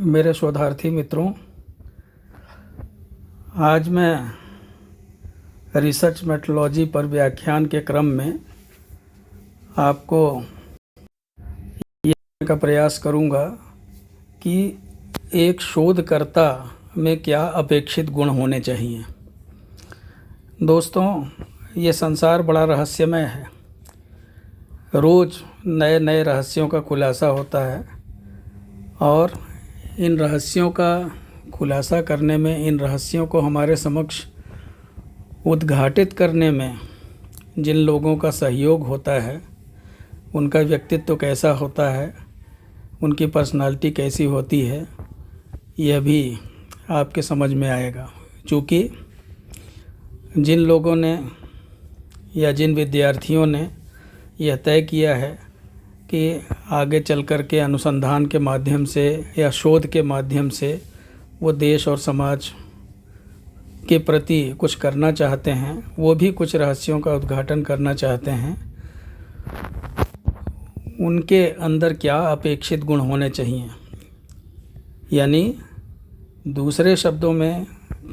मेरे शोधार्थी मित्रों, आज मैं रिसर्च मेथोडोलॉजी पर व्याख्यान के क्रम में आपको ये कहने का प्रयास करूंगा कि एक शोधकर्ता में क्या अपेक्षित गुण होने चाहिए। दोस्तों, ये संसार बड़ा रहस्यमय है। रोज़ नए नए रहस्यों का खुलासा होता है और इन रहस्यों का खुलासा करने में, इन रहस्यों को हमारे समक्ष उद्घाटित करने में जिन लोगों का सहयोग होता है, उनका व्यक्तित्व कैसा होता है, उनकी पर्सनालिटी कैसी होती है, यह भी आपके समझ में आएगा। क्योंकि जिन लोगों ने या जिन विद्यार्थियों ने यह तय किया है कि आगे चल कर के अनुसंधान के माध्यम से या शोध के माध्यम से वो देश और समाज के प्रति कुछ करना चाहते हैं, वो भी कुछ रहस्यों का उद्घाटन करना चाहते हैं, उनके अंदर क्या अपेक्षित गुण होने चाहिए। यानी दूसरे शब्दों में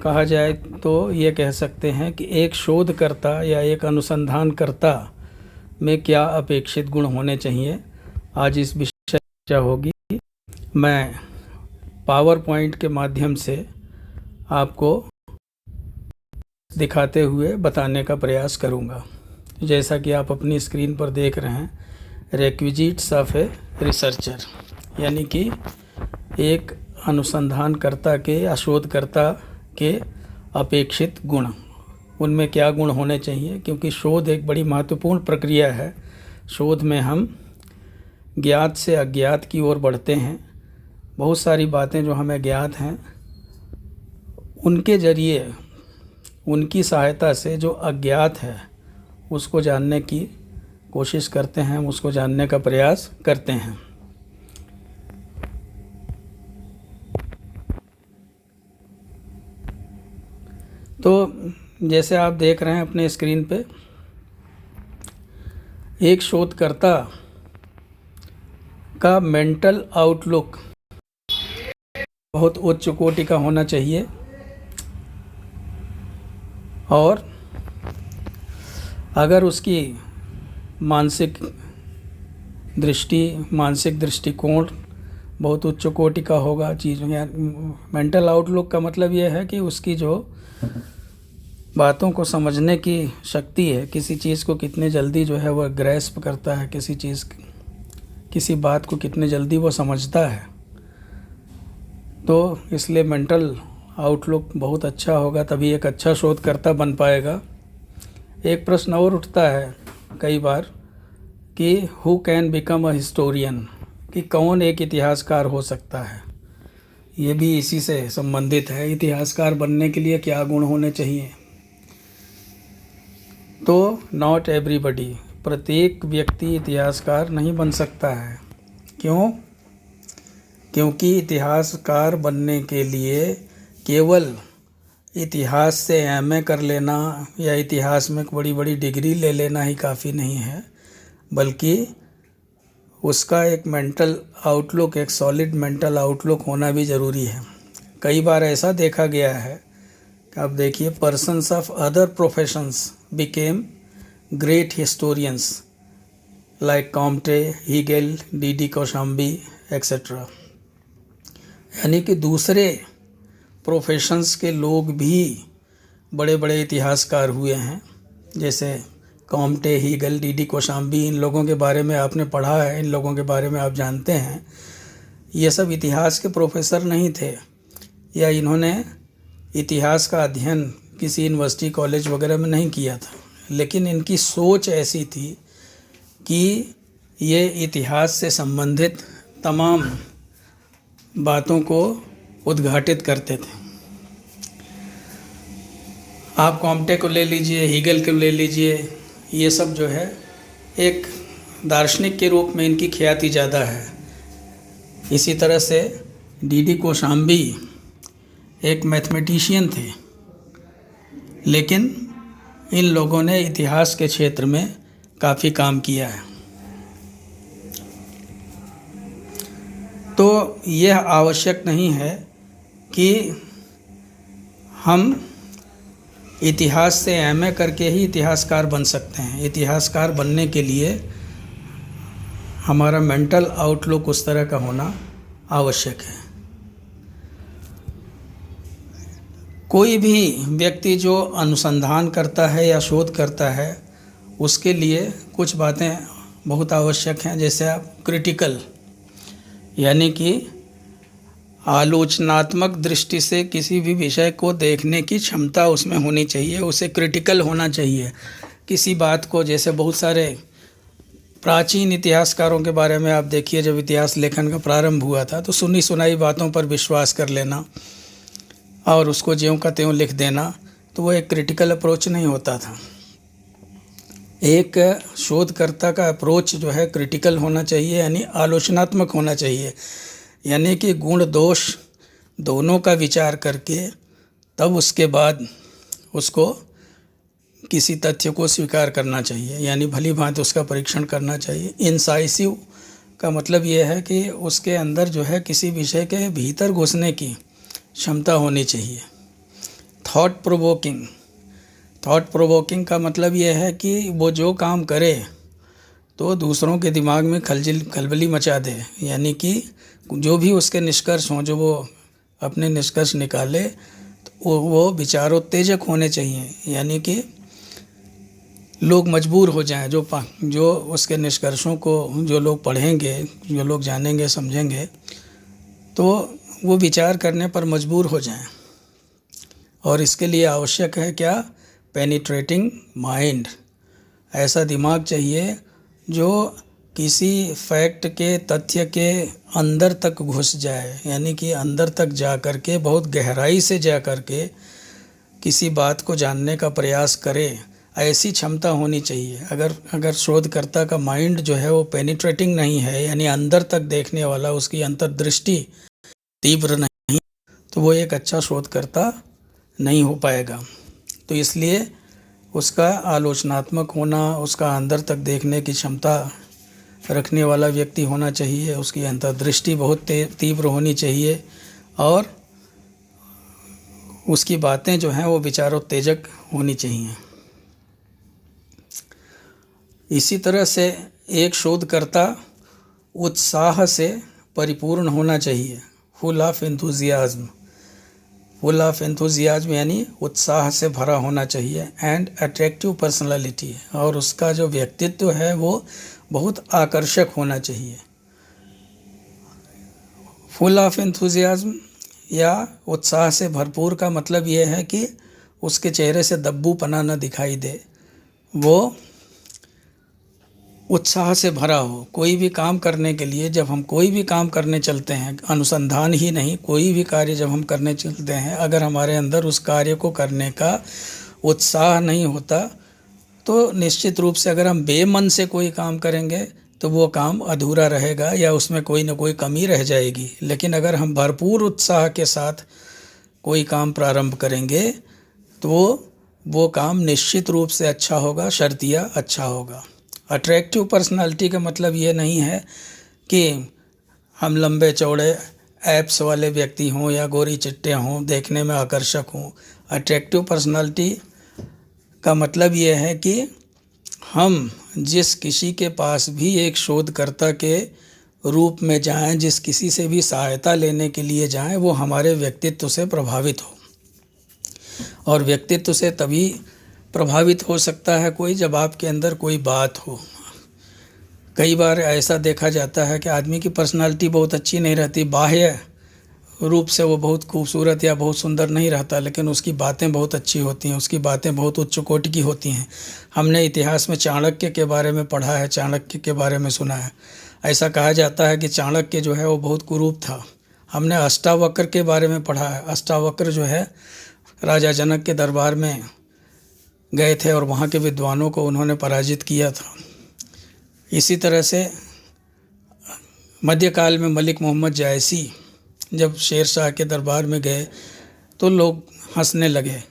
कहा जाए तो ये कह सकते हैं कि एक शोधकर्ता या एक अनुसंधानकर्ता में क्या अपेक्षित गुण होने चाहिए। आज इस विषय पर चर्चा होगी। मैं पावर पॉइंट के माध्यम से आपको दिखाते हुए बताने का प्रयास करूंगा। जैसा कि आप अपनी स्क्रीन पर देख रहे हैं, रिक्विजिट्स ऑफ ए रिसर्चर, यानी कि एक अनुसंधानकर्ता के या शोधकर्ता के अपेक्षित गुण, उनमें क्या गुण होने चाहिए। क्योंकि शोध एक बड़ी महत्वपूर्ण प्रक्रिया है। शोध में हम ज्ञात से अज्ञात की ओर बढ़ते हैं। बहुत सारी बातें जो हमें ज्ञात हैं, उनके जरिए, उनकी सहायता से जो अज्ञात है उसको जानने की कोशिश करते हैं, उसको जानने का प्रयास करते हैं। तो जैसे आप देख रहे हैं अपने स्क्रीन पे, एक शोधकर्ता का मेंटल आउटलुक बहुत उच्च कोटि का होना चाहिए और अगर उसकी मानसिक दृष्टिकोण बहुत उच्च कोटि का होगा। मेंटल आउटलुक का मतलब यह है कि उसकी जो बातों को समझने की शक्ति है, किसी चीज़ को कितने जल्दी जो है वह ग्रैस्प करता है, किसी बात को कितने जल्दी वो समझता है। तो इसलिए मेंटल आउटलुक बहुत अच्छा होगा, तभी एक अच्छा शोधकर्ता बन पाएगा। एक प्रश्न और उठता है कई बार कि who can become a historian, कि कौन एक इतिहासकार हो सकता है। ये भी इसी से संबंधित है। इतिहासकार बनने के लिए क्या गुण होने चाहिए। तो नॉट एवरीबडी, प्रत्येक व्यक्ति इतिहासकार नहीं बन सकता है। क्यों? क्योंकि इतिहासकार बनने के लिए केवल इतिहास से एमए कर लेना या इतिहास में बड़ी बड़ी डिग्री ले लेना ही काफ़ी नहीं है, बल्कि उसका एक मेंटल आउटलुक, एक सॉलिड मेंटल आउटलुक होना भी ज़रूरी है। कई बार ऐसा देखा गया है कि आप देखिए, persons of other professions became great historians like Comte, Hegel, D Kaushambi etcetera. यानी कि दूसरे प्रोफेशंस के लोग भी बड़े बड़े इतिहासकार हुए हैं। जैसे कॉम्टे, हीगल, डी कौशाम्बी, इन लोगों के बारे में आपने पढ़ा है, इन लोगों के बारे में आप जानते हैं। ये सब इतिहास के प्रोफेसर नहीं थे, या इन्होंने इतिहास का अध्ययन किसी यूनिवर्सिटी, कॉलेज वगैरह में नहीं किया था, लेकिन इनकी सोच ऐसी थी कि ये इतिहास से संबंधित तमाम बातों को उद्घाटित करते थे। आप कॉम्टे को ले लीजिए, हीगल को ले लीजिए, ये सब जो है एक दार्शनिक के रूप में इनकी ख्याति ज़्यादा है। इसी तरह से डी कौशाम्बी एक मैथमेटिशियन थे, लेकिन इन लोगों ने इतिहास के क्षेत्र में काफ़ी काम किया है। तो यह आवश्यक नहीं है कि हम इतिहास से एमए करके ही इतिहासकार बन सकते हैं। इतिहासकार बनने के लिए हमारा मेंटल आउटलुक उस तरह का होना आवश्यक है। कोई भी व्यक्ति जो अनुसंधान करता है या शोध करता है उसके लिए कुछ बातें बहुत आवश्यक हैं, जैसे आप क्रिटिकल यानी कि आलोचनात्मक दृष्टि से किसी भी विषय को देखने की क्षमता उसमें होनी चाहिए, उसे क्रिटिकल होना चाहिए। किसी बात को, जैसे बहुत सारे प्राचीन इतिहासकारों के बारे में आप देखिए, जब इतिहास लेखन का प्रारंभ हुआ था तो सुनी सुनाई बातों पर विश्वास कर लेना और उसको ज्यों का त्यों लिख देना, तो वो एक क्रिटिकल अप्रोच नहीं होता था। एक शोधकर्ता का अप्रोच जो है क्रिटिकल होना चाहिए, यानी आलोचनात्मक होना चाहिए, यानी कि गुण दोष दोनों का विचार करके तब उसके बाद उसको किसी तथ्य को स्वीकार करना चाहिए, यानी भली भांति उसका परीक्षण करना चाहिए। इंसाइसिव का मतलब ये है कि उसके अंदर जो है किसी विषय के भीतर घुसने की क्षमता होनी चाहिए। थॉट प्रोवोकिंग का मतलब ये है कि वो जो काम करे तो दूसरों के दिमाग में खलबली मचा दे, यानी कि जो भी उसके निष्कर्ष हों, जो वो अपने निष्कर्ष निकाले तो वो विचारोत्तेजक होने चाहिए, यानी कि लोग मजबूर हो जाएं, जो उसके निष्कर्षों को जो लोग पढ़ेंगे, जो लोग जानेंगे समझेंगे, तो वो विचार करने पर मजबूर हो जाएं। और इसके लिए आवश्यक है क्या? Penetrating mind. ऐसा दिमाग चाहिए जो किसी फैक्ट के, तथ्य के अंदर तक घुस जाए, यानी कि अंदर तक जा कर के, बहुत गहराई से जा कर के किसी बात को जानने का प्रयास करे, ऐसी क्षमता होनी चाहिए। अगर शोधकर्ता का माइंड जो है वो पेनिट्रेटिंग नहीं है, यानी अंदर तक देखने वाला, उसकी अंतर्दृष्टि तीव्र नहीं, तो वो एक अच्छा शोधकर्ता नहीं हो पाएगा। तो इसलिए उसका आलोचनात्मक होना, उसका अंदर तक देखने की क्षमता रखने वाला व्यक्ति होना चाहिए, उसकी अंतर्दृष्टि बहुत तीव्र होनी चाहिए और उसकी बातें जो हैं वो विचारोत्तेजक होनी चाहिए। इसी तरह से एक शोधकर्ता उत्साह से परिपूर्ण होना चाहिए, फुल ऑफ एंथुजियाज्म यानी उत्साह से भरा होना चाहिए, एंड अट्रैक्टिव पर्सनालिटी, और उसका जो व्यक्तित्व है वो बहुत आकर्षक होना चाहिए। फुल ऑफ एंथुजियाज्म या उत्साह से भरपूर का मतलब ये है कि उसके चेहरे से दब्बूपना न दिखाई दे, वो उत्साह से भरा हो। कोई भी काम करने के लिए, जब हम कोई भी काम करने चलते हैं, अनुसंधान ही नहीं, कोई भी कार्य जब हम करने चलते हैं, अगर हमारे अंदर उस कार्य को करने का उत्साह नहीं होता तो निश्चित रूप से अगर हम बेमन से कोई काम करेंगे तो वो काम अधूरा रहेगा या उसमें कोई ना कोई कमी रह जाएगी। लेकिन अगर हम भरपूर उत्साह के साथ कोई काम प्रारंभ करेंगे तो वो काम निश्चित रूप से अच्छा होगा, शर्तिया अच्छा होगा। अट्रैक्टिव पर्सनालिटी का मतलब ये नहीं है कि हम लंबे चौड़े एप्स वाले व्यक्ति हों या गोरी चिट्टे हों, देखने में आकर्षक हों। अट्रैक्टिव पर्सनालिटी का मतलब ये है कि हम जिस किसी के पास भी एक शोधकर्ता के रूप में जाएं, जिस किसी से भी सहायता लेने के लिए जाएं, वो हमारे व्यक्तित्व से प्रभावित हो। और व्यक्तित्व से तभी प्रभावित हो सकता है कोई, जब आपके अंदर कोई बात हो। कई बार ऐसा देखा जाता है कि आदमी की पर्सनालिटी बहुत अच्छी नहीं रहती, बाह्य रूप से वो बहुत खूबसूरत या बहुत सुंदर नहीं रहता, लेकिन उसकी बातें बहुत अच्छी होती हैं, उसकी बातें बहुत उच्च कोटि की होती हैं। हमने इतिहास में चाणक्य के बारे में पढ़ा है, चाणक्य के बारे में सुना है। ऐसा कहा जाता है कि चाणक्य जो है वो बहुत कुरूप था। हमने अष्टावक्र के बारे में पढ़ा है। अष्टावक्र जो है राजा जनक के दरबार में गए थे और वहाँ के विद्वानों को उन्होंने पराजित किया था। इसी तरह से मध्यकाल में मलिक मोहम्मद जायसी जब शेर शाह के दरबार में गए तो लोग हंसने लगे,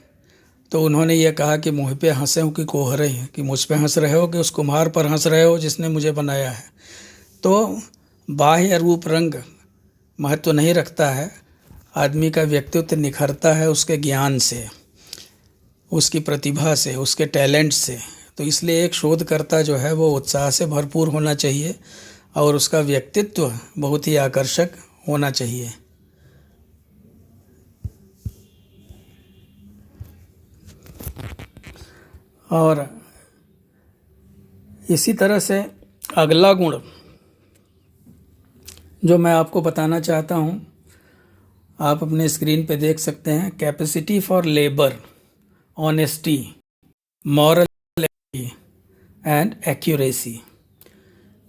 तो उन्होंने ये कहा कि मुझ पे हंसे हो कि कोहरे हैं, कि मुझ पे हंस रहे हो कि उस कुम्हार पर हंस रहे हो जिसने मुझे बनाया है। तो बाह्य रूप रंग महत्व नहीं रखता है। आदमी का व्यक्तित्व निखरता है उसके ज्ञान से, उसकी प्रतिभा से, उसके टैलेंट से। तो इसलिए एक शोधकर्ता जो है वो उत्साह से भरपूर होना चाहिए और उसका व्यक्तित्व बहुत ही आकर्षक होना चाहिए। और इसी तरह से अगला गुण जो मैं आपको बताना चाहता हूँ, आप अपने स्क्रीन पे देख सकते हैं, capacity for labour, honesty, morality and accuracy.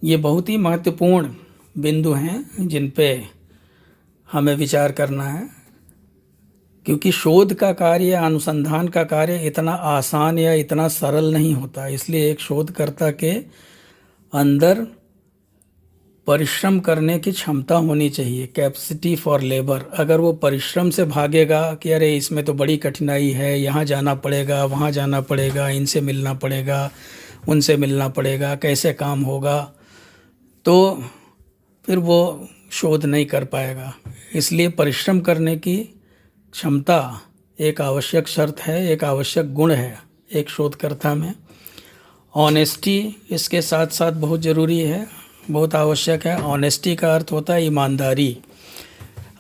ये बहुत ही महत्वपूर्ण बिंदु हैं जिन पे हमें विचार करना है, क्योंकि शोध का कार्य या अनुसंधान का कार्य इतना आसान या इतना सरल नहीं होता। इसलिए एक शोधकर्ता के अंदर परिश्रम करने की क्षमता होनी चाहिए, कैपेसिटी फॉर लेबर। अगर वो परिश्रम से भागेगा कि अरे इसमें तो बड़ी कठिनाई है, यहाँ जाना पड़ेगा, वहाँ जाना पड़ेगा, इनसे मिलना पड़ेगा, उनसे मिलना पड़ेगा, कैसे काम होगा, तो फिर वो शोध नहीं कर पाएगा। इसलिए परिश्रम करने की क्षमता एक आवश्यक शर्त है, एक आवश्यक गुण है एक शोधकर्ता में। ऑनेस्टी इसके साथ साथ बहुत ज़रूरी है, बहुत आवश्यक है। ऑनेस्टी का अर्थ होता है ईमानदारी।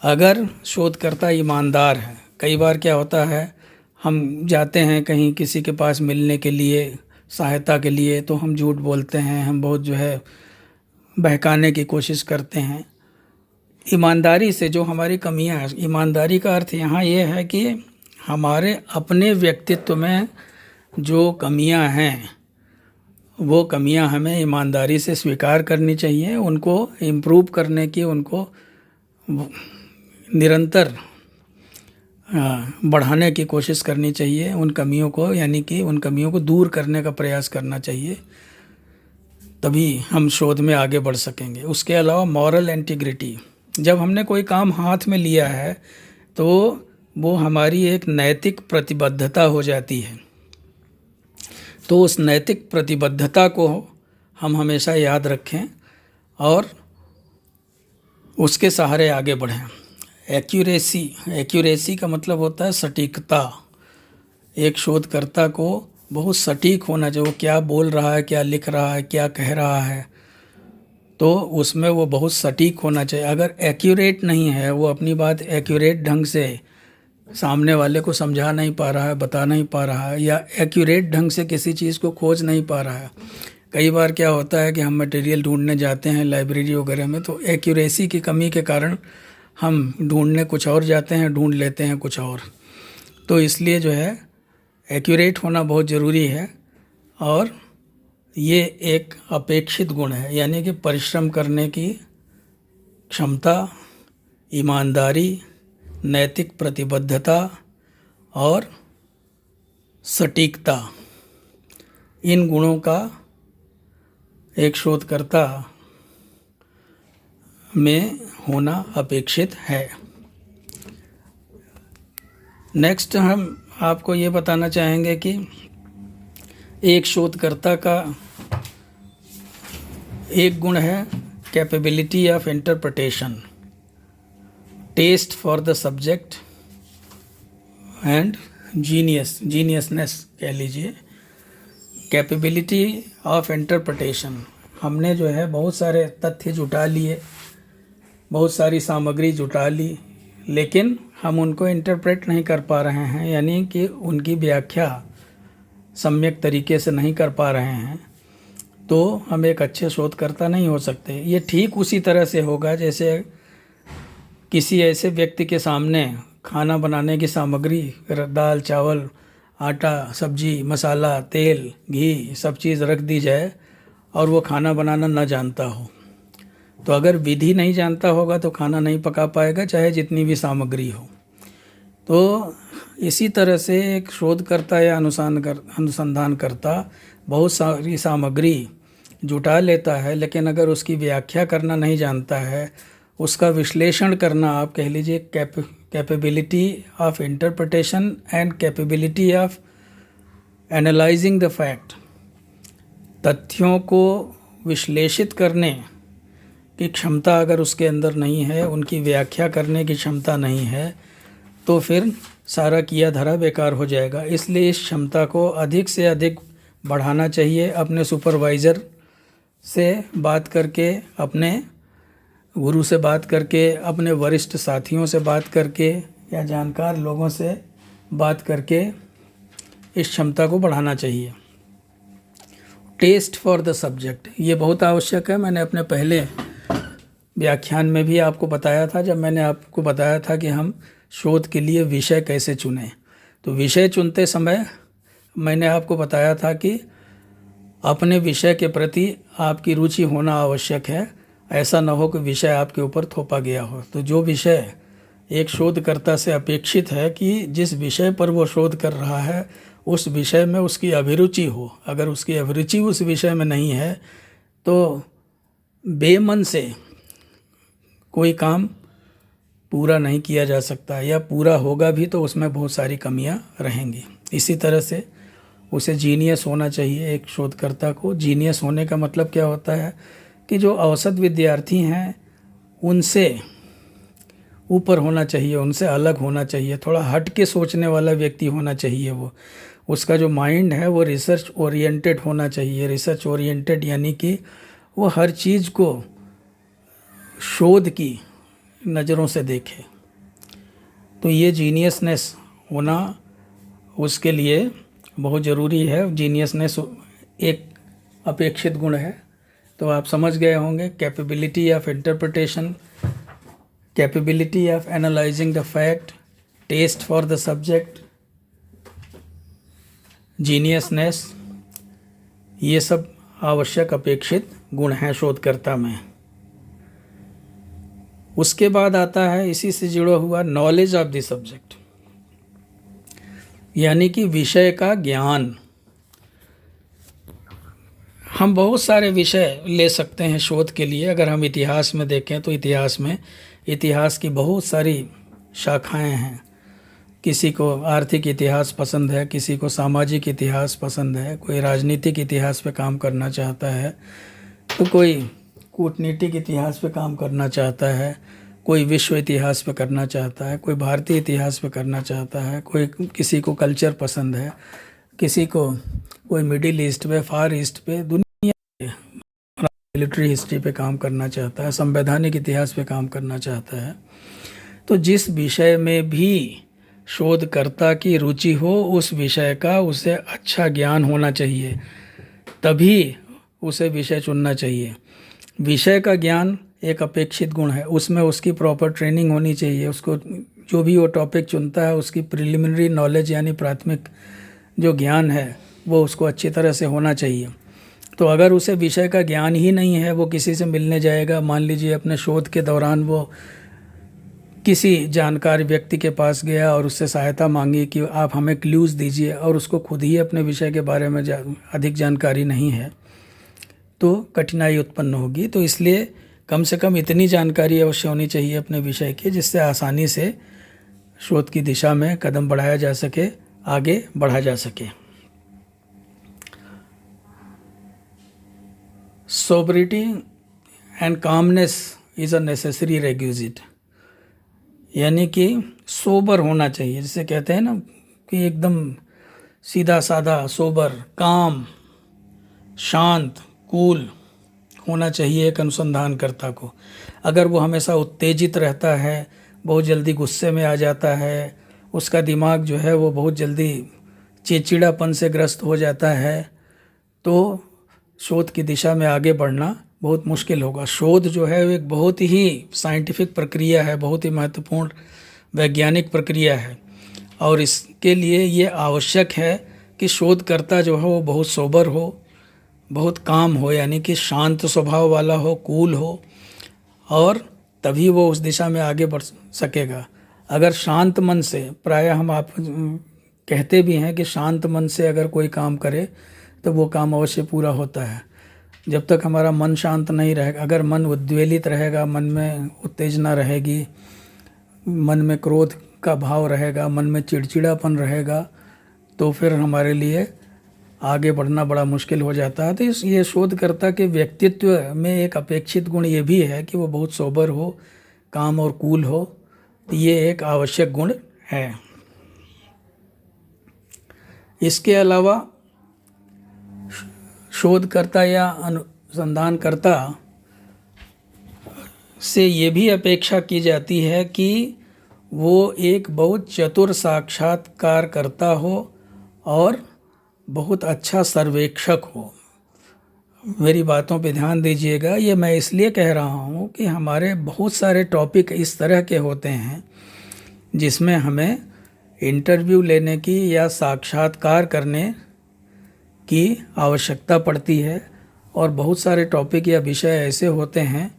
अगर शोधकर्ता ईमानदार है, कई बार क्या होता है, हम जाते हैं कहीं किसी के पास मिलने के लिए, सहायता के लिए, तो हम झूठ बोलते हैं, हम बहुत जो है बहकाने की कोशिश करते हैं। ईमानदारी से जो हमारी कमियां हैं, ईमानदारी का अर्थ यहाँ ये है कि हमारे अपने व्यक्तित्व में जो कमियां हैं वो कमियां हमें ईमानदारी से स्वीकार करनी चाहिए, उनको इम्प्रूव करने की, उनको निरंतर बढ़ाने की कोशिश करनी चाहिए उन कमियों को, यानी कि उन कमियों को दूर करने का प्रयास करना चाहिए, तभी हम शोध में आगे बढ़ सकेंगे। उसके अलावा मॉरल इंटीग्रिटी, जब हमने कोई काम हाथ में लिया है तो वो हमारी एक नैतिक प्रतिबद्धता हो जाती है। तो उस नैतिक प्रतिबद्धता को हम हमेशा याद रखें और उसके सहारे आगे बढ़ें। एक्यूरेसी का मतलब होता है सटीकता। एक शोधकर्ता को बहुत सटीक होना चाहिए, वो क्या बोल रहा है, क्या लिख रहा है, क्या कह रहा है, तो उसमें वो बहुत सटीक होना चाहिए। अगर एक्यूरेट नहीं है, वो अपनी बात एक्यूरेट ढंग से सामने वाले को समझा नहीं पा रहा है, बता नहीं पा रहा है, या एक्यूरेट ढंग से किसी चीज़ को खोज नहीं पा रहा है। कई बार क्या होता है कि हम मटेरियल ढूंढने जाते हैं लाइब्रेरी वगैरह में, तो एक्यूरेसी की कमी के कारण हम ढूंढने कुछ और जाते हैं, ढूंढ लेते हैं कुछ और। तो इसलिए जो है एक्यूरेट होना बहुत ज़रूरी है, और ये एक अपेक्षित गुण है, यानी कि परिश्रम करने की क्षमता, ईमानदारी, नैतिक प्रतिबद्धता और सटीकता, इन गुणों का एक शोधकर्ता में होना अपेक्षित है। नेक्स्ट हम आपको ये बताना चाहेंगे कि एक शोधकर्ता का एक गुण है capability of interpretation, test for the subject and geniusness कह लीजिए। कैपेबिलिटी ऑफ इंटरप्रिटेशन, हमने जो है बहुत सारे तथ्य जुटा लिए, बहुत सारी सामग्री जुटा ली, लेकिन हम उनको इंटरप्रेट नहीं कर पा रहे हैं, यानी कि उनकी व्याख्या सम्यक तरीके से नहीं कर पा रहे हैं, तो हम एक अच्छे शोधकर्ता नहीं हो सकते। ये ठीक उसी तरह से होगा जैसे किसी ऐसे व्यक्ति के सामने खाना बनाने की सामग्री, दाल, चावल, आटा, सब्जी, मसाला, तेल, घी, सब चीज़ रख दी जाए और वो खाना बनाना न जानता हो, तो अगर विधि नहीं जानता होगा तो खाना नहीं पका पाएगा, चाहे जितनी भी सामग्री हो। तो इसी तरह से एक शोधकर्ता या अनुसंधानकर्ता बहुत सारी सामग्री जुटा लेता है, लेकिन अगर उसकी व्याख्या करना नहीं जानता है, उसका विश्लेषण करना, आप कह लीजिए capability of interpretation and capability of analysing the fact, तथ्यों को विश्लेषित करने की क्षमता अगर उसके अंदर नहीं है, उनकी व्याख्या करने की क्षमता नहीं है, तो फिर सारा किया धरा बेकार हो जाएगा। इसलिए इस क्षमता को अधिक से अधिक बढ़ाना चाहिए। अपने सुपरवाइज़र से बात करके, अपने गुरु से बात करके, अपने वरिष्ठ साथियों से बात करके या जानकार लोगों से बात करके इस क्षमता को बढ़ाना चाहिए। टेस्ट फॉर द सब्जेक्ट, ये बहुत आवश्यक है। मैंने अपने पहले व्याख्यान में भी आपको बताया था, जब मैंने आपको बताया था कि हम शोध के लिए विषय कैसे चुनें। तो विषय चुनते समय मैंने आपको बताया था कि अपने विषय के प्रति आपकी रुचि होना आवश्यक है। ऐसा न हो कि विषय आपके ऊपर थोपा गया हो। तो जो विषय एक शोधकर्ता से अपेक्षित है कि जिस विषय पर वो शोध कर रहा है उस विषय में उसकी अभिरुचि हो। अगर उसकी अभिरुचि उस विषय में नहीं है तो बेमन से कोई काम पूरा नहीं किया जा सकता, या पूरा होगा भी तो उसमें बहुत सारी कमियां रहेंगी। इसी तरह से उसे जीनियस होना चाहिए। एक शोधकर्ता को जीनियस होने का मतलब क्या होता है कि जो औसत विद्यार्थी हैं उनसे ऊपर होना चाहिए, उनसे अलग होना चाहिए, थोड़ा हट के सोचने वाला व्यक्ति होना चाहिए। वो उसका जो माइंड है वो रिसर्च ओरिएंटेड होना चाहिए। रिसर्च ओरिएंटेड यानी कि वो हर चीज़ को शोध की नज़रों से देखे। तो ये जीनियसनेस होना उसके लिए बहुत ज़रूरी है। जीनियसनेस एक अपेक्षित गुण है। तो आप समझ गए होंगे, capability of interpretation, capability of analysing the fact, test for the subject, geniusness, ये सब आवश्यक अपेक्षित गुण हैं शोधकर्ता में। उसके बाद आता है इसी से जुड़ा हुआ नॉलेज ऑफ द सब्जेक्ट, यानी कि विषय का ज्ञान। हम बहुत सारे विषय ले सकते हैं शोध के लिए। अगर हम इतिहास में देखें तो इतिहास की बहुत सारी शाखाएं हैं। किसी को आर्थिक इतिहास पसंद है, किसी को सामाजिक इतिहास पसंद है, कोई राजनीतिक इतिहास पे काम करना चाहता है, तो कोई कूटनीतिक इतिहास पे काम करना चाहता है, कोई विश्व इतिहास पे करना चाहता है, कोई भारतीय इतिहास पे करना चाहता है, कोई किसी को कल्चर पसंद है, किसी को कोई मिडिल ईस्ट पे, फार ईस्ट पे, दुनिया पे मिलिट्री हिस्ट्री पे काम करना चाहता है, संवैधानिक इतिहास पे काम करना चाहता है। तो जिस विषय में भी शोधकर्ता की रुचि हो उस विषय का उसे अच्छा ज्ञान होना चाहिए, तभी उसे विषय चुनना चाहिए। विषय का ज्ञान एक अपेक्षित गुण है। उसमें उसकी प्रॉपर ट्रेनिंग होनी चाहिए। उसको जो भी वो टॉपिक चुनता है उसकी प्रिलिमिनरी नॉलेज यानी प्राथमिक जो ज्ञान है वो उसको अच्छी तरह से होना चाहिए। तो अगर उसे विषय का ज्ञान ही नहीं है, वो किसी से मिलने जाएगा, मान लीजिए अपने शोध के दौरान वो किसी जानकार व्यक्ति के पास गया और उससे सहायता मांगी कि आप हमें क्लूज़ दीजिए, और उसको खुद ही अपने विषय के बारे में अधिक जानकारी नहीं है, तो कठिनाई उत्पन्न होगी। तो इसलिए कम से कम इतनी जानकारी अवश्य होनी चाहिए अपने विषय की जिससे आसानी से शोध की दिशा में कदम बढ़ाया जा सके, आगे बढ़ा जा सके। Sobriety and calmness is a necessary requisite, यानी कि सोबर होना चाहिए। जिसे कहते हैं ना कि एकदम सीधा साधा, सोबर, काम, शांत, कूल होना चाहिए एक अनुसंधानकर्ता को। अगर वो हमेशा उत्तेजित रहता है, बहुत जल्दी गुस्से में आ जाता है, उसका दिमाग जो है वो बहुत जल्दी चिड़चिड़ापन से ग्रस्त हो जाता है, तो शोध की दिशा में आगे बढ़ना बहुत मुश्किल होगा। शोध जो है वो एक बहुत ही साइंटिफिक प्रक्रिया है, बहुत ही महत्वपूर्ण वैज्ञानिक प्रक्रिया है, और इसके लिए ये आवश्यक है कि शोधकर्ता जो है वो बहुत सोबर हो, बहुत काम हो, यानी कि शांत स्वभाव वाला हो, कूल हो, और तभी वो उस दिशा में आगे बढ़ सकेगा। अगर शांत मन से, प्रायः हम आप कहते भी हैं कि शांत मन से अगर कोई काम करे तो वो काम अवश्य पूरा होता है। जब तक हमारा मन शांत नहीं रहेगा, अगर मन उद्वेलित रहेगा, मन में उत्तेजना रहेगी, मन में क्रोध का भाव रहेगा, मन में चिड़चिड़ापन रहेगा, तो फिर हमारे लिए आगे बढ़ना बड़ा मुश्किल हो जाता है। तो ये शोधकर्ता के व्यक्तित्व में एक अपेक्षित गुण ये भी है कि वो बहुत सोबर हो, काम और कूल हो। तो ये एक आवश्यक गुण है। इसके अलावा शोधकर्ता या अनुसंधानकर्ता से ये भी अपेक्षा की जाती है कि वो एक बहुत चतुर साक्षात्कारकर्ता हो और बहुत अच्छा सर्वेक्षक हो। मेरी बातों पे ध्यान दीजिएगा। ये मैं इसलिए कह रहा हूँ कि हमारे बहुत सारे टॉपिक इस तरह के होते हैं जिसमें हमें इंटरव्यू लेने की या साक्षात्कार करने की आवश्यकता पड़ती है, और बहुत सारे टॉपिक या विषय ऐसे होते हैं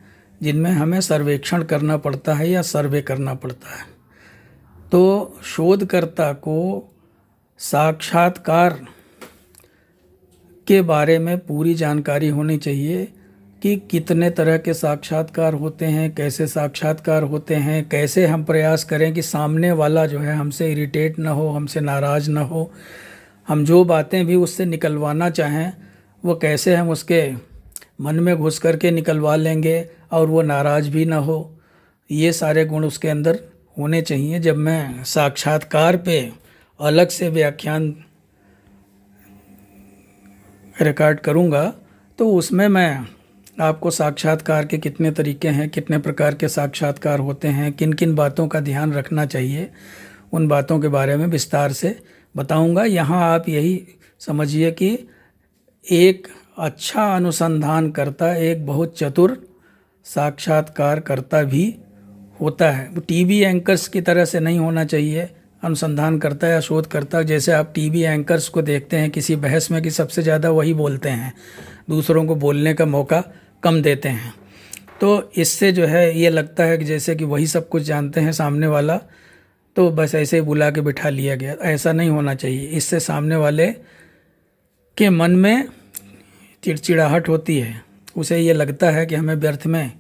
जिनमें हमें सर्वेक्षण करना पड़ता है या सर्वे करना पड़ता है। तो शोधकर्ता को साक्षात्कार के बारे में पूरी जानकारी होनी चाहिए कि कितने तरह के साक्षात्कार होते हैं, कैसे साक्षात्कार होते हैं, कैसे हम प्रयास करें कि सामने वाला जो है हमसे इरिटेट ना हो, हमसे नाराज़ ना हो, हम जो बातें भी उससे निकलवाना चाहें वो कैसे हम उसके मन में घुस करके निकलवा लेंगे और वो नाराज़ भी ना हो। ये सारे गुण उसके अंदर होने चाहिए। जब मैं साक्षात्कार पे अलग से व्याख्यान रिकॉर्ड करूँगा तो उसमें मैं आपको साक्षात्कार के कितने तरीके हैं, कितने प्रकार के साक्षात्कार होते हैं, किन किन बातों का ध्यान रखना चाहिए, उन बातों के बारे में विस्तार से बताऊंगा। यहाँ आप यही समझिए कि एक अच्छा अनुसंधानकर्ता एक बहुत चतुर साक्षात्कारकर्ता भी होता है। वो टीवी एंकर्स की तरह से नहीं होना चाहिए अनुसंधानकर्ता या शोधकर्ता। जैसे आप टीवी एंकर्स को देखते हैं किसी बहस में कि सबसे ज़्यादा वही बोलते हैं, दूसरों को बोलने का मौका कम देते हैं। तो इससे जो है ये लगता है कि जैसे कि वही सब कुछ जानते हैं सामने वाला, तो बस ऐसे ही बुला के बिठा लिया गया। ऐसा नहीं होना चाहिए। इससे सामने वाले के मन में चिड़चिड़ाहट होती है, उसे ये लगता है कि हमें व्यर्थ में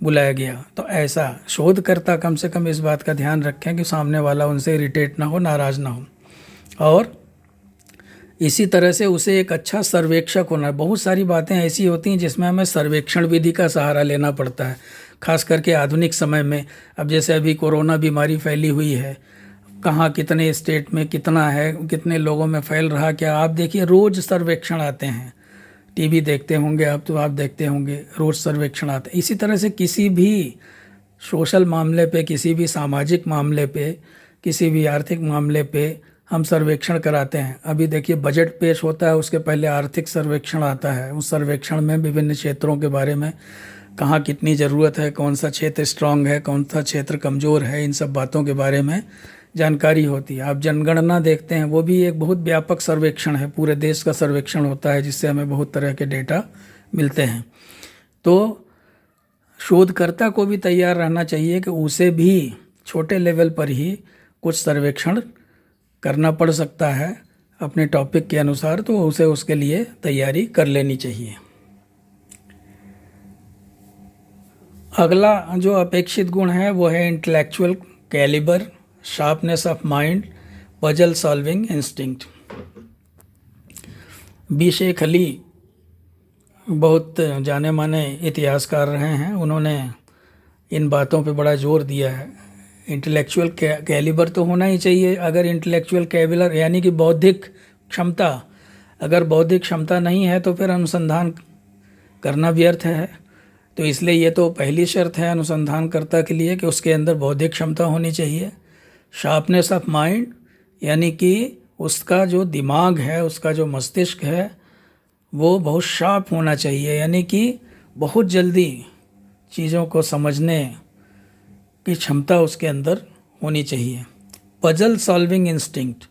बुलाया गया। तो ऐसा शोधकर्ता कम से कम इस बात का ध्यान रखें कि सामने वाला उनसे इरिटेट ना हो, नाराज़ ना हो। और इसी तरह से उसे एक अच्छा सर्वेक्षक होना। बहुत सारी बातें ऐसी होती हैं जिसमें हमें सर्वेक्षण विधि का सहारा लेना पड़ता है, खास करके आधुनिक समय में। अब जैसे अभी कोरोना बीमारी फैली हुई है, कहाँ कितने स्टेट में कितना है, कितने लोगों में फैल रहा क्या, आप देखिए रोज़ सर्वेक्षण आते हैं। टीवी देखते होंगे आप, तो आप देखते होंगे रोज़ सर्वेक्षण आते हैं। इसी तरह से किसी भी सोशल मामले पे, किसी भी सामाजिक मामले पे, किसी भी आर्थिक मामले पे हम सर्वेक्षण कराते हैं। अभी देखिए बजट पेश होता है, उसके पहले आर्थिक सर्वेक्षण आता है। उस सर्वेक्षण में विभिन्न क्षेत्रों के बारे में, कहाँ कितनी ज़रूरत है, कौन सा क्षेत्र स्ट्रांग है, कौन सा क्षेत्र कमज़ोर है, इन सब बातों के बारे में जानकारी होती है। आप जनगणना देखते हैं, वो भी एक बहुत व्यापक सर्वेक्षण है, पूरे देश का सर्वेक्षण होता है जिससे हमें बहुत तरह के डेटा मिलते हैं। तो शोधकर्ता को भी तैयार रहना चाहिए कि उसे भी छोटे लेवल पर ही कुछ सर्वेक्षण करना पड़ सकता है अपने टॉपिक के अनुसार, तो उसे उसके लिए तैयारी कर लेनी चाहिए। अगला जो अपेक्षित गुण है वो है intellectual calibre, sharpness of mind, puzzle solving instinct. B Shaikh Ali बहुत जाने माने इतिहासकार रहे हैं, उन्होंने इन बातों पे बड़ा जोर दिया है। इंटेलेक्चुअल कैलिबर तो होना ही चाहिए। अगर इंटेलेक्चुअल कैलिबर यानी कि बौद्धिक क्षमता, अगर बौद्धिक क्षमता नहीं है तो फिर अनुसंधान करना व्यर्थ है। तो इसलिए ये तो पहली शर्त है अनुसंधानकर्ता के लिए कि उसके अंदर बौद्धिक क्षमता होनी चाहिए। शार्पनेस ऑफ माइंड यानी कि उसका जो दिमाग है, उसका जो मस्तिष्क है वो बहुत शार्प होना चाहिए, यानी कि बहुत जल्दी चीज़ों को समझने की क्षमता उसके अंदर होनी चाहिए। Puzzle solving instinct,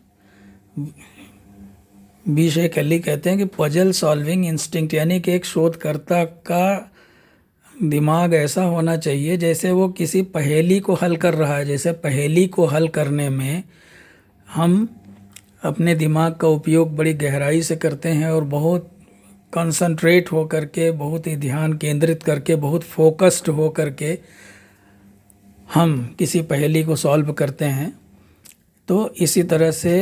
B Shaikh Ali कहते हैं कि पजल सॉल्विंग इंस्टिंक्ट यानी कि एक शोधकर्ता का दिमाग ऐसा होना चाहिए जैसे वो किसी पहेली को हल कर रहा है। जैसे पहेली को हल करने में हम अपने दिमाग का उपयोग बड़ी गहराई से करते हैं और बहुत कंसंट्रेट हो करके, बहुत ही ध्यान केंद्रित करके, बहुत फोकस्ड हो करके हम किसी पहेली को सॉल्व करते हैं। तो इसी तरह से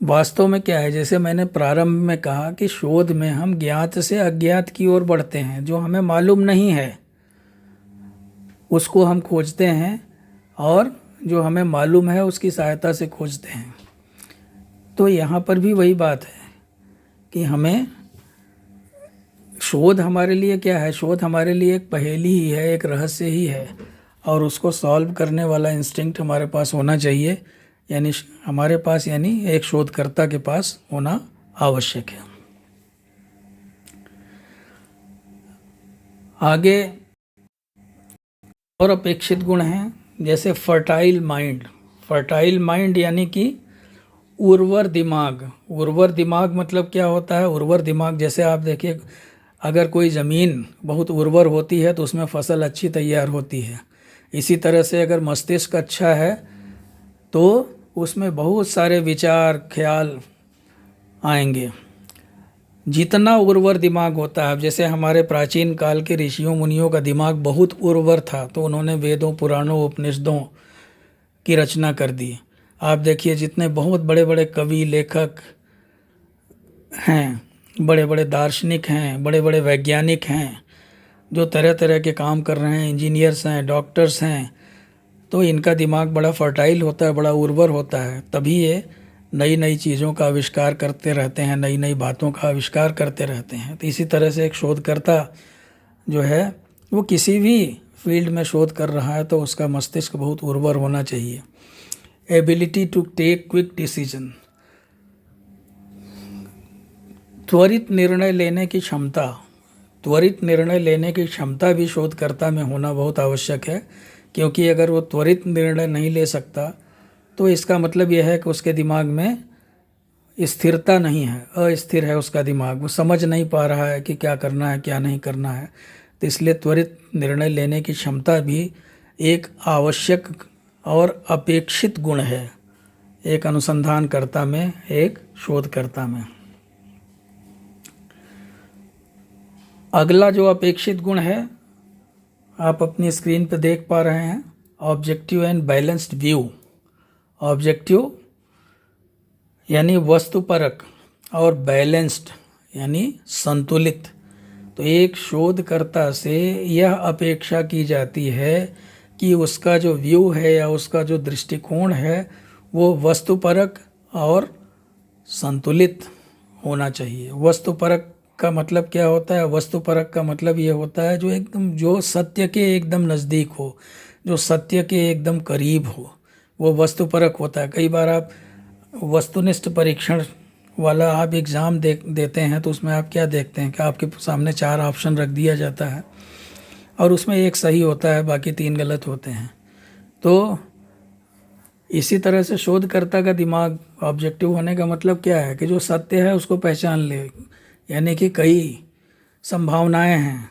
वास्तव में क्या है, जैसे मैंने प्रारंभ में कहा कि शोध में हम ज्ञात से अज्ञात की ओर बढ़ते हैं। जो हमें मालूम नहीं है उसको हम खोजते हैं, और जो हमें मालूम है उसकी सहायता से खोजते हैं। तो यहाँ पर भी वही बात है कि हमें शोध हमारे लिए क्या है, शोध हमारे लिए एक पहेली ही है, एक रहस्य ही है, और उसको सॉल्व करने वाला इंस्टिंक्ट हमारे पास होना चाहिए, यानी हमारे पास, यानी एक शोधकर्ता के पास होना आवश्यक है। आगे और अपेक्षित गुण हैं, जैसे फर्टाइल माइंड। फर्टाइल माइंड यानी कि उर्वर दिमाग। उर्वर दिमाग मतलब क्या होता है? उर्वर दिमाग, जैसे आप देखिए, अगर कोई ज़मीन बहुत उर्वर होती है तो उसमें फसल अच्छी तैयार होती है। इसी तरह से अगर मस्तिष्क अच्छा है तो उसमें बहुत सारे विचार, ख्याल आएंगे। जितना उर्वर दिमाग होता है, जैसे हमारे प्राचीन काल के ऋषियों मुनियों का दिमाग बहुत उर्वर था, तो उन्होंने वेदों, पुराणों, उपनिषदों की रचना कर दी। आप देखिए, जितने बहुत बड़े बड़े कवि, लेखक हैं, बड़े बड़े दार्शनिक हैं, बड़े बड़े वैज्ञानिक हैं, जो तरह तरह के काम कर रहे हैं, इंजीनियर्स हैं, डॉक्टर्स हैं, तो इनका दिमाग बड़ा फर्टाइल होता है, बड़ा उर्वर होता है। तभी ये नई नई चीज़ों का आविष्कार करते रहते हैं, नई नई बातों का आविष्कार करते रहते हैं। तो इसी तरह से एक शोधकर्ता जो है वो किसी भी फील्ड में शोध कर रहा है तो उसका मस्तिष्क बहुत उर्वर होना चाहिए। Ability to take quick decision, त्वरित निर्णय लेने की क्षमता। त्वरित निर्णय लेने की क्षमता भी शोधकर्ता में होना बहुत आवश्यक है, क्योंकि अगर वो त्वरित निर्णय नहीं ले सकता तो इसका मतलब यह है कि उसके दिमाग में स्थिरता नहीं है, अस्थिर है उसका दिमाग, वो समझ नहीं पा रहा है कि क्या करना है, क्या नहीं करना है। तो इसलिए त्वरित निर्णय लेने की क्षमता भी एक आवश्यक और अपेक्षित गुण है एक अनुसंधानकर्ता में, एक शोधकर्ता में। अगला जो अपेक्षित गुण है, आप अपनी स्क्रीन पर देख पा रहे हैं, objective and balanced view. Objective यानी वस्तुपरक, और बैलेंस्ड यानी संतुलित। तो एक शोधकर्ता से यह अपेक्षा की जाती है कि उसका जो व्यू है या उसका जो दृष्टिकोण है वो वस्तुपरक और संतुलित होना चाहिए। वस्तुपरक का मतलब क्या होता है? वस्तुपरक का मतलब ये होता है जो एकदम, जो सत्य के एकदम नज़दीक हो, जो सत्य के एकदम करीब हो, वो वस्तुपरक होता है। कई बार आप वस्तुनिष्ठ परीक्षण वाला आप एग्ज़ाम देते हैं तो उसमें आप क्या देखते हैं कि आपके सामने 4 ऑप्शन रख दिया जाता है और उसमें एक सही होता है, बाकी 3 गलत होते हैं। तो इसी तरह से शोधकर्ता का दिमाग ऑब्जेक्टिव होने का मतलब क्या है कि जो सत्य है उसको पहचान ले, यानी कि कई संभावनाएं हैं,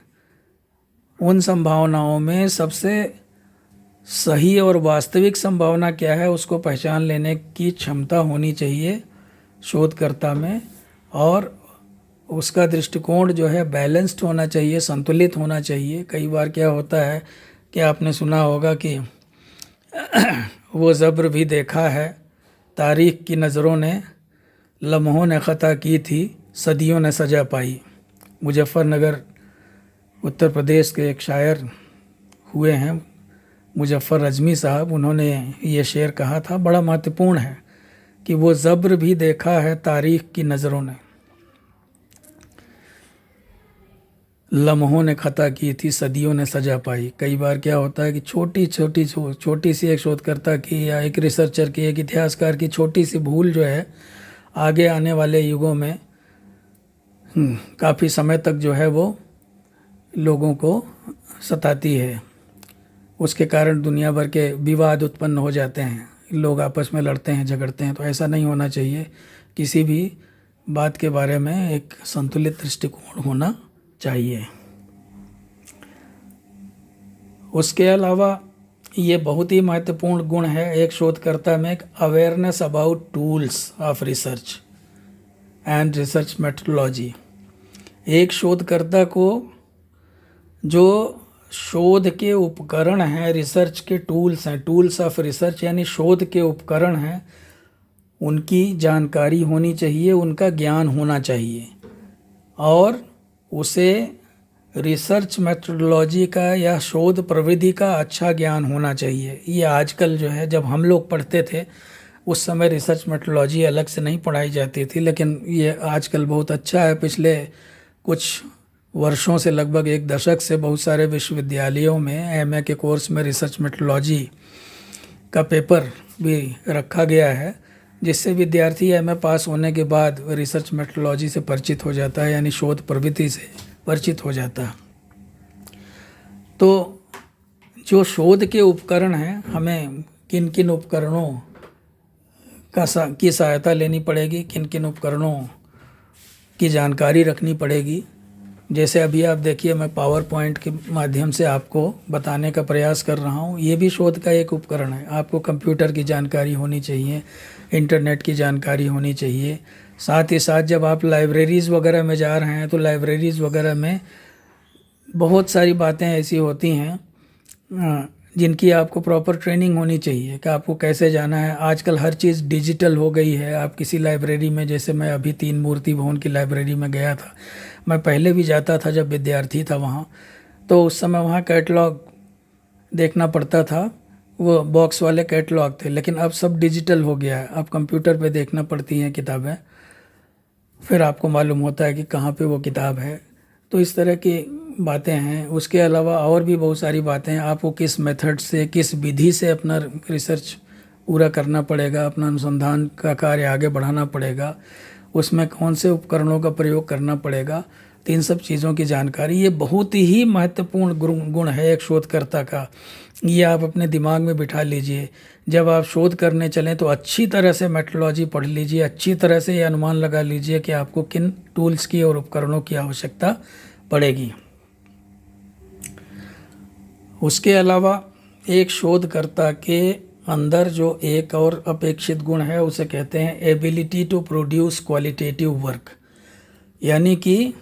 उन संभावनाओं में सबसे सही और वास्तविक संभावना क्या है उसको पहचान लेने की क्षमता होनी चाहिए शोधकर्ता में। और उसका दृष्टिकोण जो है बैलेंस्ड होना चाहिए, संतुलित होना चाहिए। कई बार क्या होता है कि आपने सुना होगा कि वो ज़ब्र भी देखा है, तारीख़ की नज़रों ने, लम्हों ने ख़ता की थी, सदियों ने सजा पाई। मुजफ्फरनगर उत्तर प्रदेश के एक शायर हुए हैं मुजफ्फर अजमी साहब, उन्होंने ये शेर कहा था, बड़ा महत्वपूर्ण है कि वो ज़ब्र भी देखा है तारीख़ की नज़रों ने, लम्हों ने ख़ता की थी, सदियों ने सजा पाई। कई बार क्या होता है कि छोटी सी एक शोधकर्ता की या एक रिसर्चर की, एक इतिहासकार की छोटी सी भूल जो है आगे आने वाले युगों में काफ़ी समय तक जो है वो लोगों को सताती है। उसके कारण दुनिया भर के विवाद उत्पन्न हो जाते हैं, लोग आपस में लड़ते हैं, झगड़ते हैं। तो ऐसा नहीं होना चाहिए। किसी भी बात के बारे में एक संतुलित दृष्टिकोण होना चाहिए। उसके अलावा ये बहुत ही महत्वपूर्ण गुण है एक शोधकर्ता में, एक awareness about tools of research and research methodology. एक शोधकर्ता को जो शोध के उपकरण हैं, रिसर्च के टूल्स हैं, टूल्स ऑफ रिसर्च यानी शोध के उपकरण हैं, उनकी जानकारी होनी चाहिए, उनका ज्ञान होना चाहिए, और उसे रिसर्च मेथोडोलॉजी का या शोध प्रविधि का अच्छा ज्ञान होना चाहिए। ये आजकल जो है, जब हम लोग पढ़ते थे उस समय रिसर्च मेथोडोलॉजी अलग से नहीं पढ़ाई जाती थी, लेकिन ये आजकल बहुत अच्छा है। पिछले कुछ वर्षों से, लगभग एक दशक से, बहुत सारे विश्वविद्यालयों में एमए के कोर्स में रिसर्च मेथोडोलॉजी का पेपर भी रखा गया है, जिससे विद्यार्थी एमए पास होने के बाद रिसर्च मेथोडोलॉजी से परिचित हो जाता है, यानी शोध प्रवृत्ति से परिचित हो जाता है। तो जो शोध के उपकरण हैं, हमें किन किन उपकरणों की सहायता लेनी पड़ेगी, किन किन उपकरणों की जानकारी रखनी पड़ेगी। जैसे अभी आप देखिए, मैं पावर पॉइंट के माध्यम से आपको बताने का प्रयास कर रहा हूँ। ये भी शोध का एक उपकरण है। आपको कंप्यूटर की जानकारी होनी चाहिए, इंटरनेट की जानकारी होनी चाहिए। साथ ही साथ जब आप लाइब्रेरीज़ वगैरह में जा रहे हैं तो लाइब्रेरीज़ वगैरह में बहुत सारी बातें ऐसी होती हैं जिनकी आपको प्रॉपर ट्रेनिंग होनी चाहिए कि आपको कैसे जाना है। आजकल हर चीज़ डिजिटल हो गई है। आप किसी लाइब्रेरी में, जैसे मैं अभी 3 मूर्ति भवन की लाइब्रेरी में गया था, मैं पहले भी जाता था जब विद्यार्थी था वहाँ, तो उस समय वहाँ कैटलॉग देखना पड़ता था, वो बॉक्स वाले कैटलॉग थे। लेकिन अब सब डिजिटल हो गया है, अब कंप्यूटर पे देखना पड़ती हैं किताबें, फिर आपको मालूम होता है कि कहाँ पे वो किताब है। तो इस तरह की बातें हैं। उसके अलावा और भी बहुत सारी बातें हैं। आपको किस मेथड से, किस विधि से अपना रिसर्च पूरा करना पड़ेगा, अपना अनुसंधान का कार्य आगे बढ़ाना पड़ेगा, उसमें कौन से उपकरणों का प्रयोग करना पड़ेगा, तो इन सब चीज़ों की जानकारी, ये बहुत ही महत्वपूर्ण गुण है एक शोधकर्ता का। ये आप अपने दिमाग में बिठा लीजिए। जब आप शोध करने चलें तो अच्छी तरह से मेथोडोलॉजी पढ़ लीजिए, अच्छी तरह से ये अनुमान लगा लीजिए कि आपको किन टूल्स की और उपकरणों की आवश्यकता पड़ेगी। उसके अलावा एक शोधकर्ता के अंदर जो एक और अपेक्षित गुण है उसे कहते हैं ability to produce qualitative work, यानी कि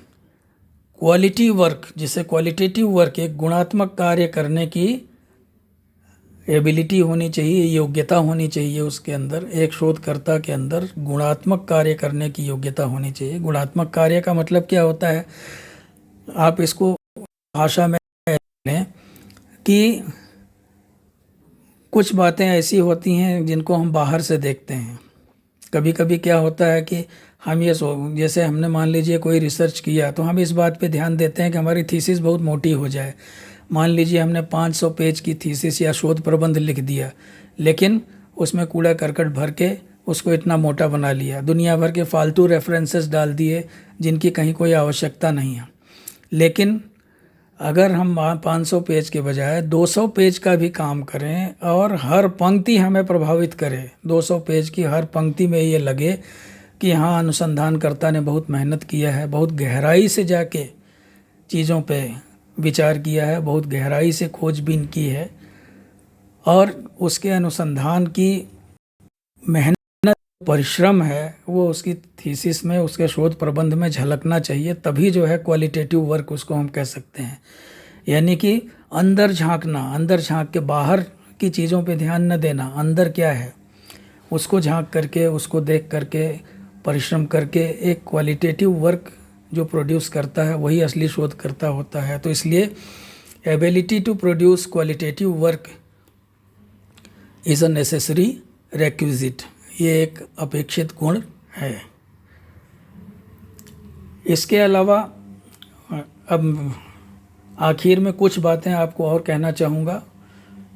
क्वालिटी वर्क, जिसे क्वालिटेटिव वर्क, एक गुणात्मक कार्य करने की एबिलिटी होनी चाहिए, योग्यता होनी चाहिए उसके अंदर। एक शोधकर्ता के अंदर गुणात्मक कार्य करने की योग्यता होनी चाहिए। गुणात्मक कार्य का मतलब क्या होता है, आप इसको भाषा में लें कि कुछ बातें ऐसी होती हैं जिनको हम बाहर से देखते हैं। कभी कभी क्या होता है कि हम ये जैसे हमने मान लीजिए कोई रिसर्च किया, तो हम इस बात पे ध्यान देते हैं कि हमारी थीसिस बहुत मोटी हो जाए। मान लीजिए हमने 500 पेज की थीसिस या शोध प्रबंध लिख दिया, लेकिन उसमें कूड़ा करकट भर के उसको इतना मोटा बना लिया, दुनिया भर के फालतू रेफरेंसेस डाल दिए जिनकी कहीं कोई आवश्यकता नहीं है। लेकिन अगर हम 500 पेज के बजाय 200 पेज का भी काम करें और हर पंक्ति हमें प्रभावित करे, 200 पेज की हर पंक्ति में ये लगे कि हाँ, अनुसंधानकर्ता ने बहुत मेहनत किया है, बहुत गहराई से जाके चीज़ों पे विचार किया है, बहुत गहराई से खोजबीन की है, और उसके अनुसंधान की मेहनत, परिश्रम है, वो उसकी थीसिस में, उसके शोध प्रबंध में झलकना चाहिए। तभी जो है क्वालिटेटिव वर्क उसको हम कह सकते हैं। यानी कि अंदर झांकना, अंदर झांक के बाहर की चीज़ों पे ध्यान न देना, अंदर क्या है उसको झांक करके, उसको देख करके, परिश्रम करके एक क्वालिटेटिव वर्क जो प्रोड्यूस करता है वही असली शोधकर्ता होता है। तो इसलिए ability to produce qualitative work is a necessary requisite, ये एक अपेक्षित गुण है। इसके अलावा अब आखिर में कुछ बातें आपको और कहना चाहूँगा।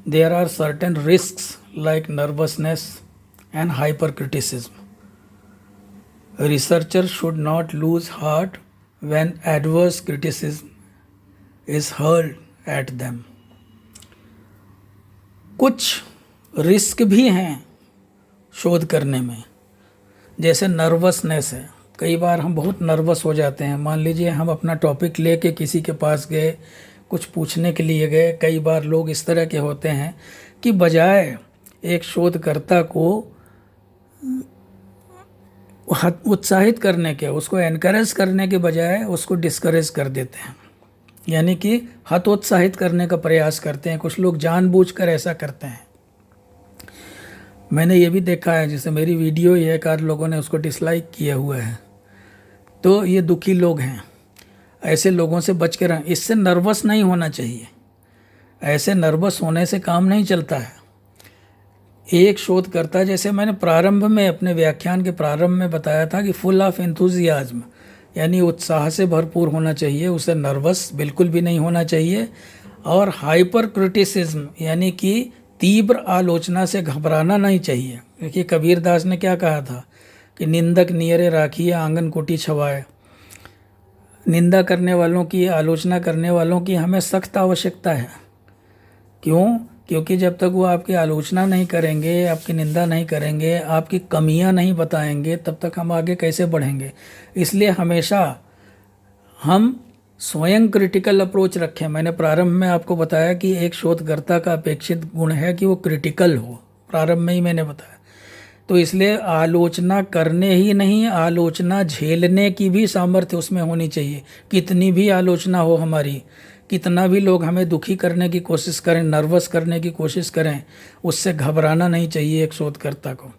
There are certain risks like nervousness and hyper criticism. Researchers should not lose heart when adverse criticism is hurled at them. कुछ रिस्क भी हैं शोध करने में, जैसे नर्वसनेस है। कई बार हम बहुत नर्वस हो जाते हैं। मान लीजिए हम अपना टॉपिक लेके किसी के पास गए, कुछ पूछने के लिए गए। कई बार लोग इस तरह के होते हैं कि बजाय एक शोधकर्ता को उत्साहित करने के, उसको एनकरेज करने के बजाय उसको डिस्करेज कर देते हैं, यानी कि हतोत्साहित करने का प्रयास करते हैं। कुछ लोग जानबूझकर ऐसा करते हैं। मैंने ये भी देखा है, जैसे मेरी वीडियो ही एक आध लोगों ने उसको डिसलाइक किया हुआ है, तो ये दुखी लोग हैं। ऐसे लोगों से बच के रहें। इससे नर्वस नहीं होना चाहिए, ऐसे नर्वस होने से काम नहीं चलता है। एक शोधकर्ता, जैसे मैंने प्रारंभ में अपने व्याख्यान के प्रारंभ में बताया था कि फुल ऑफ एंथुजियाज्म, यानी उत्साह से भरपूर होना चाहिए, उसे नर्वस बिल्कुल भी नहीं होना चाहिए। और हाइपर क्रिटिसिज्म यानी कि तीव्र आलोचना से घबराना नहीं चाहिए। देखिए कबीरदास ने क्या कहा था कि निंदक नियरे राखिए आंगन कोटी छवाए। निंदा करने वालों की, आलोचना करने वालों की हमें सख्त आवश्यकता है। क्यों? क्योंकि जब तक वो आपकी आलोचना नहीं करेंगे, आपकी निंदा नहीं करेंगे, आपकी कमियां नहीं बताएंगे, तब तक हम आगे कैसे बढ़ेंगे। इसलिए हमेशा हम स्वयं क्रिटिकल अप्रोच रखें। मैंने प्रारंभ में आपको बताया कि एक शोधकर्ता का अपेक्षित गुण है कि वो क्रिटिकल हो, प्रारंभ में ही मैंने बताया। तो इसलिए आलोचना करने ही नहीं, आलोचना झेलने की भी सामर्थ्य उसमें होनी चाहिए। कितनी भी आलोचना हो हमारी, कितना भी लोग हमें दुखी करने की कोशिश करें, नर्वस करने की कोशिश करें, उससे घबराना नहीं चाहिए एक शोधकर्ता को।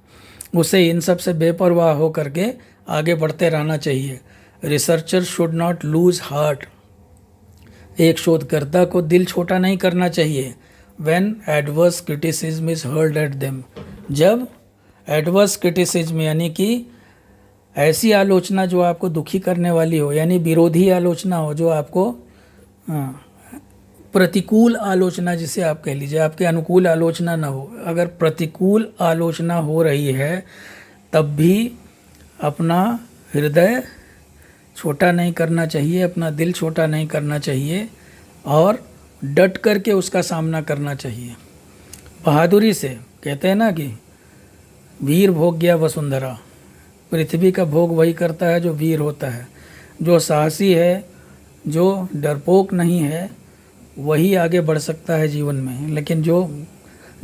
उसे इन सब से बेपरवाह हो करके आगे बढ़ते रहना चाहिए। Researcher should not lose heart. एक शोधकर्ता को दिल छोटा नहीं करना चाहिए। When adverse criticism is hurled at them, जब एडवर्स क्रिटिसिज्म यानी कि ऐसी आलोचना जो आपको दुखी करने वाली हो, यानी विरोधी आलोचना हो, जो आपको प्रतिकूल आलोचना जिसे आप कह लीजिए, आपके अनुकूल आलोचना ना हो। अगर प्रतिकूल आलोचना हो रही है तब भी अपना हृदय छोटा नहीं करना चाहिए, अपना दिल छोटा नहीं करना चाहिए और डट करके उसका सामना करना चाहिए बहादुरी से। कहते हैं ना कि वीर भोग गया वसुंधरा। पृथ्वी का भोग वही करता है जो वीर होता है, जो साहसी है, जो डरपोक नहीं है, वही आगे बढ़ सकता है जीवन में। लेकिन जो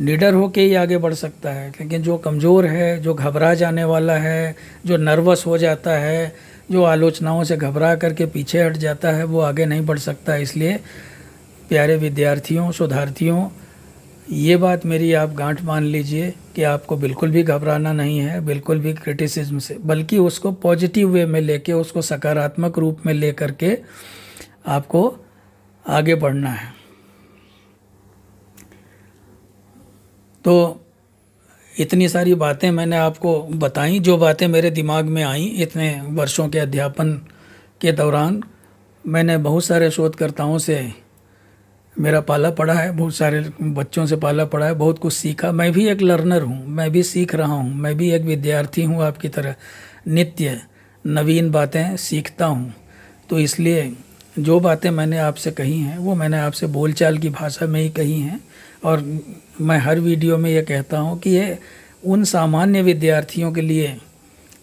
निडर होके ही आगे बढ़ सकता है। लेकिन जो कमज़ोर है, जो घबरा जाने वाला है, जो नर्वस हो जाता है, जो आलोचनाओं से घबरा करके पीछे हट जाता है, वो आगे नहीं बढ़ सकता। इसलिए प्यारे विद्यार्थियों, शोधार्थियों, ये बात मेरी आप गांठ मान लीजिए कि आपको बिल्कुल भी घबराना नहीं है, बिल्कुल भी क्रिटिसिज्म से, बल्कि उसको पॉजिटिव वे में लेके, उसको सकारात्मक रूप में ले करके आपको आगे बढ़ना है। तो इतनी सारी बातें मैंने आपको बताई, जो बातें मेरे दिमाग में आईं इतने वर्षों के अध्यापन के दौरान। मैंने बहुत सारे शोधकर्ताओं से मेरा पाला पड़ा है, बहुत सारे बच्चों से पाला पड़ा है, बहुत कुछ सीखा। मैं भी एक लर्नर हूँ, मैं भी सीख रहा हूँ, मैं भी एक विद्यार्थी हूँ आपकी तरह, नित्य नवीन बातें सीखता हूँ। तो इसलिए जो बातें मैंने आपसे कही हैं वो मैंने आपसे बोलचाल की भाषा में ही कही हैं। और मैं हर वीडियो में ये कहता हूँ कि ये उन सामान्य विद्यार्थियों के लिए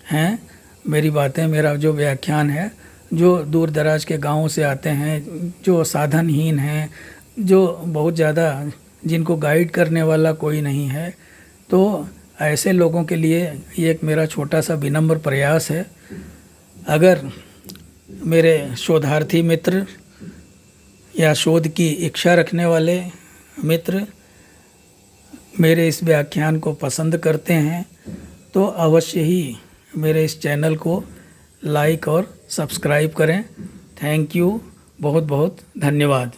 हैं मेरी बातें, मेरा जो व्याख्यान है, जो दूर दराज के गाँवों से आते हैं, जो साधनहीन हैं, जो बहुत ज़्यादा जिनको गाइड करने वाला कोई नहीं है। तो ऐसे लोगों के लिए ये एक मेरा छोटा सा विनम्र प्रयास है। अगर मेरे शोधार्थी मित्र या शोध की इच्छा रखने वाले मित्र मेरे इस व्याख्यान को पसंद करते हैं तो अवश्य ही मेरे इस चैनल को लाइक और सब्सक्राइब करें। थैंक यू, बहुत बहुत धन्यवाद।